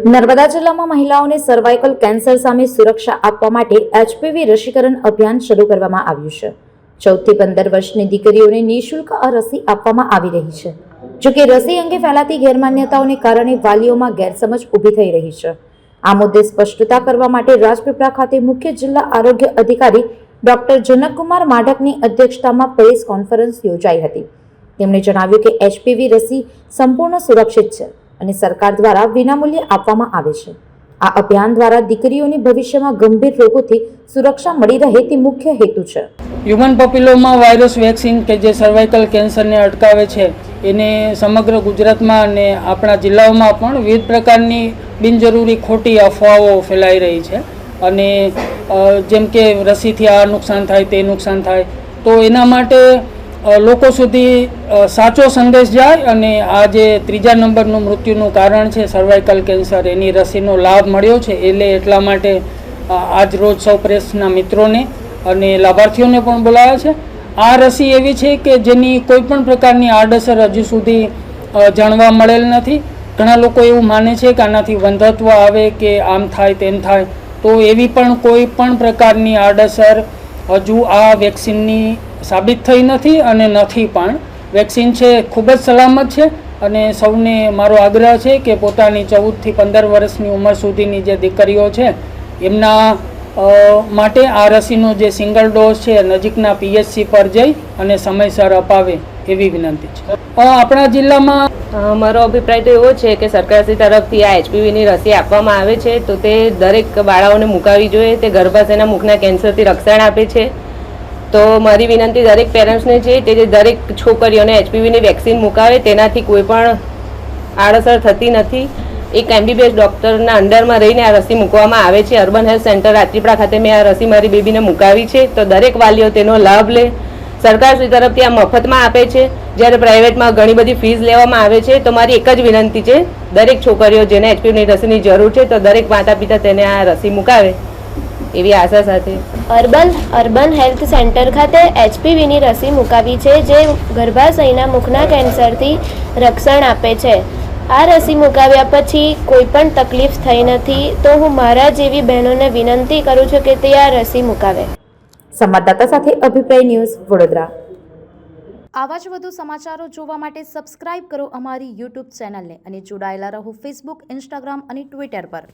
નર્મદા જિલ્લામાં મહિલાઓને cervical cancer સામે સુરક્ષા આપવા માટે HPV રસીકરણ અભિયાન શરૂ કરવામાં આવ્યું છે। 14 થી 15 વર્ષની દીકરીઓને નિઃશુલ્ક આ રસી આપવામાં આવી રહી છે। જો કે રસી અંગે ફેલાતી ગેરમાન્યતાઓને કારણે વાલીઓમાં ગેરસમજ ઊભી થઈ રહી છે। આ મુદ્દે સ્પષ્ટતા કરવા માટે રાજપીપળા ખાતે મુખ્ય જિલ્લા આરોગ્ય અધિકારી ડોક્ટર જનકકુમાર માઢકની અધ્યક્ષતામાં પ્રેસ કોન્ફરન્સ યોજાઈ હતી। તેમણે જણાવ્યું કે HPV રસી સંપૂર્ણ સુરક્ષિત છે અને સરકાર દ્વારા વિનામૂલ્યે આપવામાં આવે છે। આ અભિયાન દ્વારા દીકરીઓની ભવિષ્યમાં ગંભીર રોગોથી સુરક્ષા મળી રહે તે મુખ્ય હેતુ છે। હ્યુમન પોપ્યુલોમા વાયરસ વેક્સિન કે જે સર્વાઇકલ કેન્સરને અટકાવે છે એને સમગ્ર ગુજરાતમાં અને આપણા જિલ્લાઓમાં પણ વિવિધ પ્રકારની બિનજરૂરી ખોટી અફવાઓ ફેલાઈ રહી છે અને જેમ કે રસીથી આ નુકસાન થાય તે નુકસાન થાય તો એના માટે લોકો સુધી સાચો સંદેશ જાય અને આ જે 3જા નંબરનું મૃત્યુનું કારણ છે સર્વાઇકલ કેન્સર એની રસીનો લાભ મળ્યો છે એટલે એટલા માટે આજ રોજ સૌ પ્રેસના મિત્રોને અને લાભાર્થીઓને પણ બોલાવ્યા છે। આ રસી એવી છે કે જેની કોઈ પણ પ્રકારની આડઅસર હજુ સુધી જાણવા મળેલ નથી। ઘણા લોકો એવું માને છે કે આનાથી વંધત્વ આવે કે આમ થાય તેમ થાય, તો એવી પણ કોઈ પણ પ્રકારની આડઅસર હજુ આ વેક્સિનની સાબિત થઈ નથી અને નથી પણ। વેક્સિન છે ખૂબ જ સલામત છે અને સૌને મારો આગ્રહ છે કે પોતાની 14 થી 15 વર્ષની ઉંમર સુધીની જે દીકરીઓ છે એમના માટે આ રસીનો જે સિંગલ ડોઝ છે નજીકના PHC પર જઈ અને સમયસર અપાવે એવી વિનંતી છે। આપણા જિલ્લામાં મારો અભિપ્રાય તો એવો છે કે સરકારશ્રી તરફથી આ HPVની રસી આપવામાં આવે છે તો તે દરેક બાળાઓને મુકાવવી જોઈએ। તે ગર્ભાશયના મુખના કેન્સરથી રક્ષણ આપે છે। તો મારી વિનંતી દરેક પેરેન્ટ્સને છે કે દરેક છોકરીઓને HPVની વેક્સિન મુકાવે, તેનાથી કોઈ પણ આડઅસર થતી નથી। એક MBBS ડૉક્ટરના અંડરમાં રહીને આ રસી મૂકવામાં આવે છે। અર્બન હેલ્થ સેન્ટર રાજપીપળા ખાતે મેં આ રસી મારી બેબીને મુકાવી છે, તો દરેક વાલીઓ તેનો લાભ લે। સરકારશ્રી તરફથી આ મફતમાં આપે છે, જ્યારે પ્રાઇવેટમાં ઘણી બધી ફીસ લેવામાં આવે છે। તો મારી એક જ વિનંતી છે, દરેક છોકરીઓ જેને HPVની રસીની જરૂર છે તો દરેક માતા પિતા તેને આ રસી મુકાવે એવી આશા સાથે અર્બન હેલ્થ સેન્ટર ખાતે HPVની રસી મુકાવી છે, જે ગર્ભાશયના મુખના કેન્સરથી રક્ષણ આપે છે। આ રસી મુકાવ્યા પછી કોઈ પણ તકલીફ થઈ નથી, તો હું મારા જેવી બહેનોને વિનંતી કરું છું કે તે આ રસી મુકાવે। સંવાદદાતા સાથે અભિપ્રાય ન્યૂઝ વડોદરા। આવા જ વધુ સમાચારો જોવા માટે સબસ્ક્રાઇબ કરો અમારી YouTube ચેનલને અને જોડાયેલા રહો Facebook, Instagram અને Twitter પર।